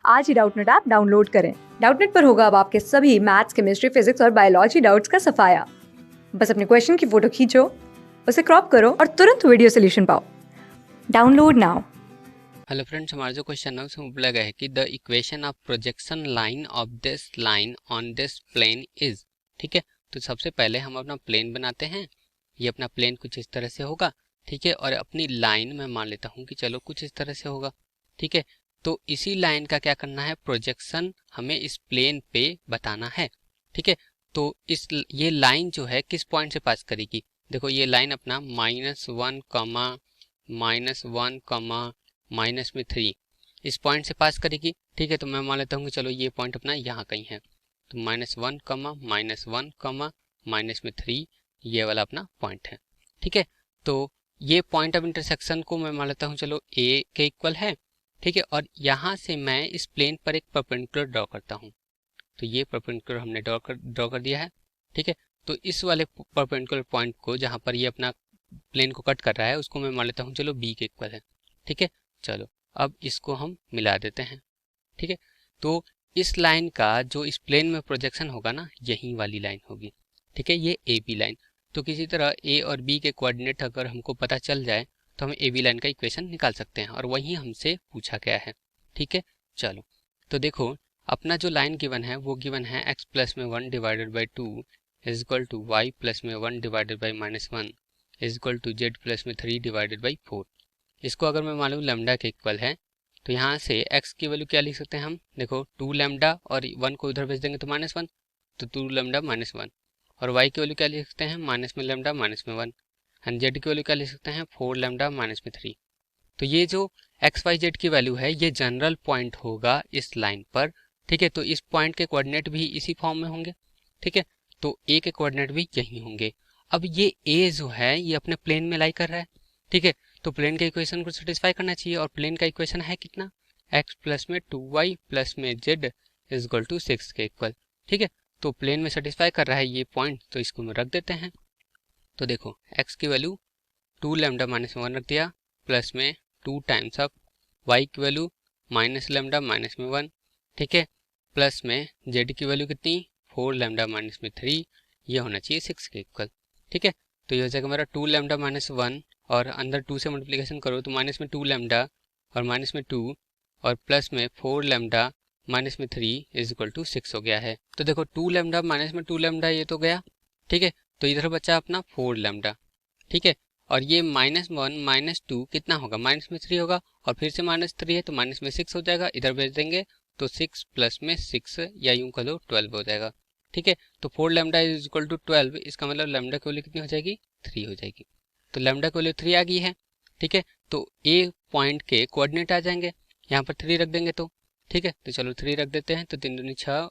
आज ही Doubtnut app download करें। Doubtnut पर होगा अब आपके सभी मैथ्स, केमिस्ट्री, फिजिक्स और बायोलॉजी डाउट्स का सफाया। बस अपने क्वेश्चन की फोटो खींचो, उसे क्रॉप करो और तुरंत वीडियो सोल्यूशन पाओ। Download now. हेलो फ्रेंड्स, हमारा जो क्वेश्चन है उसमें बोला गया है कि the equation of projection line of this line on this plane is. ठीक है, तो सबसे पहले हम अपना प्लेन बनाते हैं। ये अपना प्लेन कुछ इस तरह से होगा। ठीक है, और अपनी लाइन में मान लेता हूँ कि चलो कुछ इस तरह से होगा। ठीक है, तो इसी लाइन का क्या करना है, प्रोजेक्शन हमें इस प्लेन पे बताना है। ठीक है, तो ये लाइन जो है किस पॉइंट से पास करेगी। देखो ये लाइन अपना -1, -1, -3 इस पॉइंट से पास करेगी। ठीक है, तो मैं मान लेता हूँ कि चलो ये पॉइंट अपना यहाँ कहीं है। तो -1, -1, -3 ये वाला अपना पॉइंट है। ठीक है, तो ये पॉइंट ऑफ इंटरसेक्शन को मैं मान लेता हूँ चलो ए के इक्वल है। ठीक है, और यहाँ से मैं इस प्लेन पर एक परपेंडिकुलर ड्रॉ करता हूँ। तो ये परपेंडिकुलर हमने ड्रॉ कर दिया है। ठीक है, तो इस वाले परपेंडिकुलर पॉइंट को जहाँ पर ये अपना प्लेन को कट कर रहा है उसको मैं मान लेता हूँ चलो बी के इक्वल है। ठीक है, चलो अब इसको हम मिला देते हैं। ठीक है, तो इस लाइन का जो इस प्लेन में प्रोजेक्शन होगा ना, यही वाली लाइन होगी। ठीक है, ये ए बी लाइन। तो किसी तरह ए और बी के कोऑर्डिनेट अगर हमको पता चल जाए तो हम ए बी लाइन का इक्वेशन निकाल सकते हैं, और वही हमसे पूछा गया है। ठीक है, चलो तो देखो अपना जो लाइन गिवन है वो गिवन है x प्लस में 1 divided by 2 is equal to y plus में 1 divided by -1 is equal to z plus में 3 डिवाइडेड बाई 4। इसको अगर मैं मालूम लैम्डा के इक्वल है तो यहाँ से x की वैल्यू क्या लिख सकते हैं हम, देखो 2 लैम्डा और 1 को उधर भेज देंगे तो -1, तो 2 लैम्डा -1। और y की वैल्यू क्या लिख सकते हैं, माइनस में लैम्डा माइनस में 1। एंड z की वैल्यू क्या लिख सकते हैं, 4 लैम्डा माइनस में 3। तो ये जो एक्स वाई जेड की वैल्यू है ये जनरल पॉइंट होगा इस लाइन पर। ठीक है, तो इस पॉइंट के कोऑर्डिनेट भी इसी फॉर्म में होंगे। ठीक है, तो ए के कोऑर्डिनेट भी यही होंगे। अब ये ए जो है ये अपने प्लेन में लाई कर रहा है। ठीक है, तो प्लेन के इक्वेशन को सेटिस्फाई करना चाहिए, और प्लेन का इक्वेशन है कितना, x प्लस में 2y प्लस में z इज इक्वल टू 6 के इक्वल। ठीक है, तो प्लेन में सेटिस्फाई कर रहा है ये पॉइंट, तो इसको मैं रख देते हैं। तो देखो x की वैल्यू 2 लैम्डा माइनस में 1 रख दिया, प्लस में 2 टाइम्स ऑफ y की वैल्यू माइनस लैम्डा माइनस में 1। ठीक है, प्लस में z की वैल्यू कितनी, 4 लैम्डा माइनस में 3, ये होना चाहिए 6 के इक्वल। ठीक है, तो ये हो जाएगा मेरा 2 लैम्डा माइनस 1, और अंदर 2 से मल्टीप्लिकेशन करो तो माइनस में 2 लैम्डा और माइनस में 2 और प्लस में 4 लैम्डा माइनस में 3 इज इक्वल टू 6 हो गया है। तो देखो 2 लैम्डा माइनस में 2 लैम्डा ये तो गया। ठीक है, तो इधर बचा अपना 4 लैम्डा। ठीक है, और ये -1 -2 कितना होगा, माइनस में 3 होगा, और फिर से -3 है तो माइनस में 6 हो जाएगा, इधर भेज देंगे तो 6 प्लस में 6 या यूं कह लो 12 हो जाएगा। ठीक है, तो 4 लैम्डा इज इक्वल टू 12, इसका मतलब लैम्डा की वैल्यू कितनी हो जाएगी, 3 हो जाएगी। तो लैम्डा की वैल्यू 3 आ गई है। ठीक है, तो ए पॉइंट के कोऑर्डिनेट आ जाएंगे, यहाँ पर 3 रख देंगे तो। ठीक है, तो चलो 3 रख देते हैं, तो 3 दूनी 6,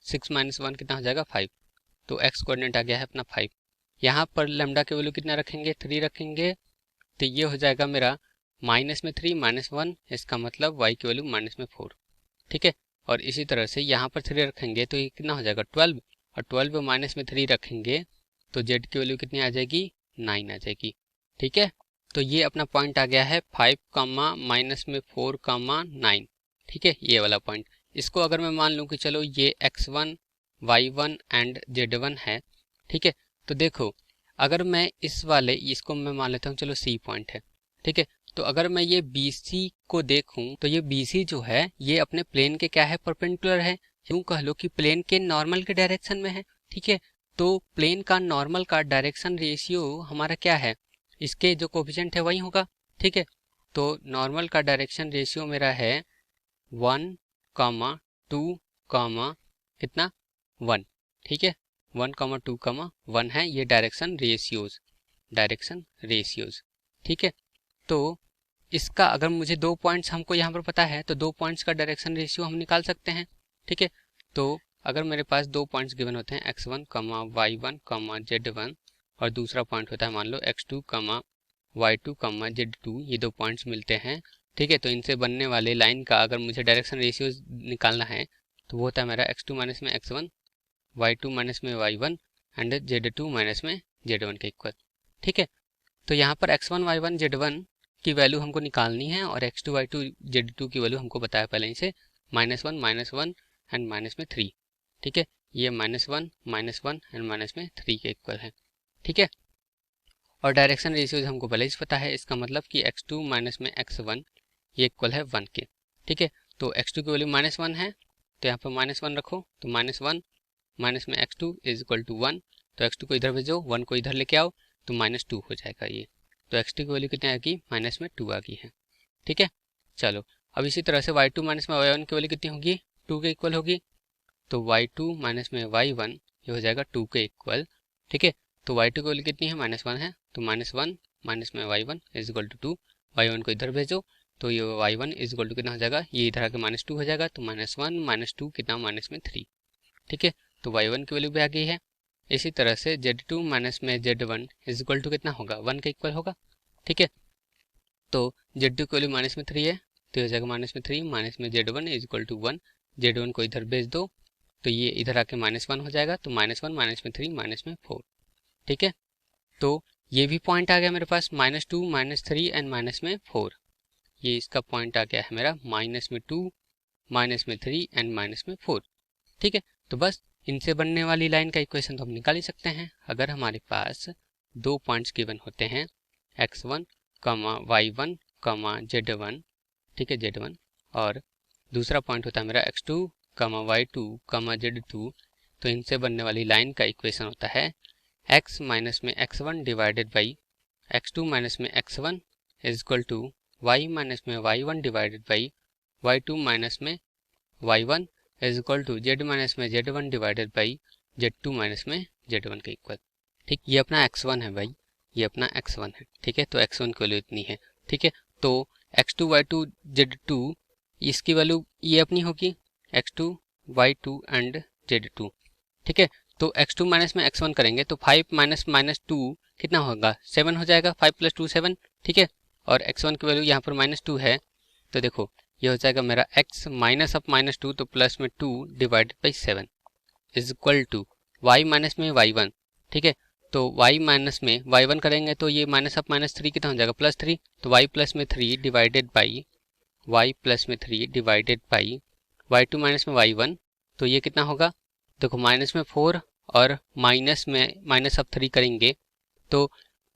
6 माइनस 1 कितना हो जाएगा 5। तो एक्स कोऑर्डिनेट आ गया है अपना 5। यहाँ पर लैम्डा की वैल्यू कितना रखेंगे, 3 रखेंगे, तो ये हो जाएगा मेरा माइनस में 3 -1, इसका मतलब y की वैल्यू -4। ठीक है, और इसी तरह से यहाँ पर 3 रखेंगे तो ये कितना हो जाएगा 12, और 12 में माइनस में 3 रखेंगे तो z की वैल्यू कितनी आ जाएगी, 9 आ जाएगी। ठीक है, तो ये अपना पॉइंट आ गया है 5 कामा -4 कामा 9। ठीक है, ये वाला पॉइंट। इसको अगर मैं मान लूँ कि चलो ये x1 y1 एंड z1 है। ठीक है, तो देखो अगर मैं इस वाले इसको मैं मान लेता हूँ चलो सी पॉइंट है। ठीक है, तो अगर मैं ये बी सी को देखूं तो ये बी सी जो है ये अपने प्लेन के क्या है, परपेंडिकुलर है, यूं कह लो कि प्लेन के नॉर्मल के डायरेक्शन में है। ठीक है, तो प्लेन का नॉर्मल का डायरेक्शन रेशियो हमारा क्या है, इसके जो कोफिशिएंट है वही होगा। ठीक है, तो नॉर्मल का डायरेक्शन रेशियो मेरा है 1, 2, कितना 1। ठीक है, 1, 2, 1 है ये डायरेक्शन रेशियोज। ठीक है, तो इसका अगर मुझे 2 पॉइंट्स हमको यहाँ पर पता है तो 2 पॉइंट्स का डायरेक्शन रेशियो हम निकाल सकते हैं। ठीक है, तो अगर मेरे पास 2 पॉइंट्स गिवन होते हैं x1, y1, z1, और दूसरा पॉइंट होता है मान लो x2, y2, z2, ये 2 पॉइंट्स मिलते हैं। ठीक है, तो इनसे बनने वाले लाइन का अगर मुझे डायरेक्शन रेशियो निकालना है तो वो होता है मेरा x2 माइनस में x1, y2 माइनस में y1 एंड z2 माइनस में z1 के इक्वल। ठीक है, तो यहाँ पर x1, y1, z1 की वैल्यू हमको निकालनी है, और x2, y2, z2 की वैल्यू हमको बताया पहले ही से, -1 एंड माइनस में 3, ठीक है। ये -1 एंड माइनस में 3 के इक्वल है, ठीक है। और डायरेक्शन रेशियोज हमको पहले ही पता है, इसका मतलब कि x2 माइनस में x1 ये इक्वल है 1 के, ठीक है। तो x2 की वैल्यू -1 है, तो यहाँ पर -1 रखो, तो -1 माइनस में x2 इज इक्वल टू 1, तो x2 को इधर भेजो, 1 को इधर लेके आओ, तो -2 हो जाएगा ये। तो x2 की वैल्यू कितनी आ गई, -2 आ गई है, ठीक है। चलो अब इसी तरह से y2 माइनस में y1 की वैल्यू कितनी होगी, 2 के इक्वल होगी, तो y2 माइनस में y1 ये हो जाएगा 2 के इक्वल, ठीक है। तो y2 की वैल्यू कितनी है, -1 है, तो -1 माइनस में y1 is equal to 2, y1 को इधर भेजो, तो ये y1 इज इक्वल टू कितना हो जाएगा, ये इधर आके -2 हो जाएगा, तो -1 -2 कितना, -3, ठीक है। तो y1 की वैल्यू भी आ गई है। इसी तरह से z2 माइनस में z1 इज इक्वल टू कितना होगा, 1 के इक्वल होगा, ठीक है। तो z2 की वैल्यू -3 है, तो हो जाएगा -3 माइनस में z1 is equal to 1, z1 को इधर भेज दो, तो ये इधर आके -1 हो जाएगा, तो -1 माइनस में 3 माइनस में 4, ठीक है। तो ये भी पॉइंट आ गया मेरे पास -2 -3 एंड माइनस में 4, ये इसका पॉइंट आ गया है मेरा -2 -3 एंड -4, ठीक है। तो बस इनसे बनने वाली लाइन का इक्वेशन तो हम निकाल ही सकते हैं। अगर हमारे पास दो पॉइंट्स गिवन होते हैं x1, y1, z1, ठीक है, z1, और दूसरा पॉइंट होता है मेरा x2, y2, z2, तो इनसे बनने वाली लाइन का इक्वेशन होता है x माइनस में x1 divided by x2 minus में x1 is equal to y minus में y1 divided by y2 minus में y1 is equal to z minus में z1 divided by z2 minus में z1 के equal, ठीक। ये अपना x1 है भाई, ये अपना x1 है, ठीक है। तो x1 की वैल्यू इतनी है, ठीक है। तो x2 y2 z2 इसकी वैल्यू ये अपनी होगी x2 y2 एंड z2, ठीक है। तो x2 माइनस में x1 करेंगे तो 5 माइनस -2 कितना होगा, 7 हो जाएगा, 5 + 2 7, ठीक है। और x1 की वैल्यू यहाँ पर -2 है, तो देखो ये हो जाएगा मेरा x माइनस ऑफ -2, तो प्लस में 2 divided by 7 is equal to y minus में y1, ठीक है। तो y माइनस में y1 करेंगे तो ये माइनस ऑफ -3 कितना हो जाएगा, +3, तो y प्लस में 3 डिवाइडेड बाई y2 माइनस में y1, तो ये कितना होगा, देखो माइनस में 4 और माइनस में -3 करेंगे तो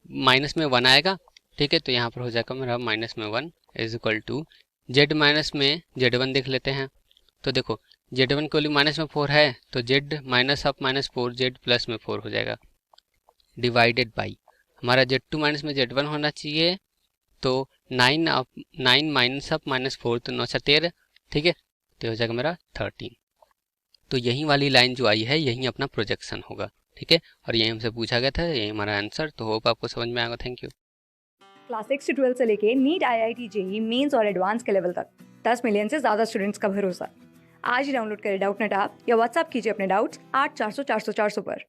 माइनस में 1 आएगा, ठीक है। तो यहाँ पर हो जाएगा मेरा -1 is equal to z minus में z1 देख लेते हैं, तो देखो z1 की वैल्यू -4 है, तो z minus of -4 z plus में 4 हो जाएगा, डिवाइडेड बाई हमारा z2 माइनस में z1 होना चाहिए, तो 9 माइनस ऑफ -4, तो 9 13, ठीक है। तो हो जाएगा मेरा 13। तो यही वाली लाइन जो आई है यही अपना प्रोजेक्शन होगा, ठीक है। और यही हमसे पूछा गया था, यही हमारा आंसर। तो होप आपको समझ में आएगा। Thank you. क्लास 6 से 12 से लेके नीट, IIT, JEE मेंस और एडवांस के लेवल तक 10 मिलियन से ज़्यादा स्टूडेंट्स का भरोसा। आज ही डाउनलोड करें डाउटनेट ऐप या व्हाट्सएप कीजिए अपने डाउट्स 8400 400 400 पर।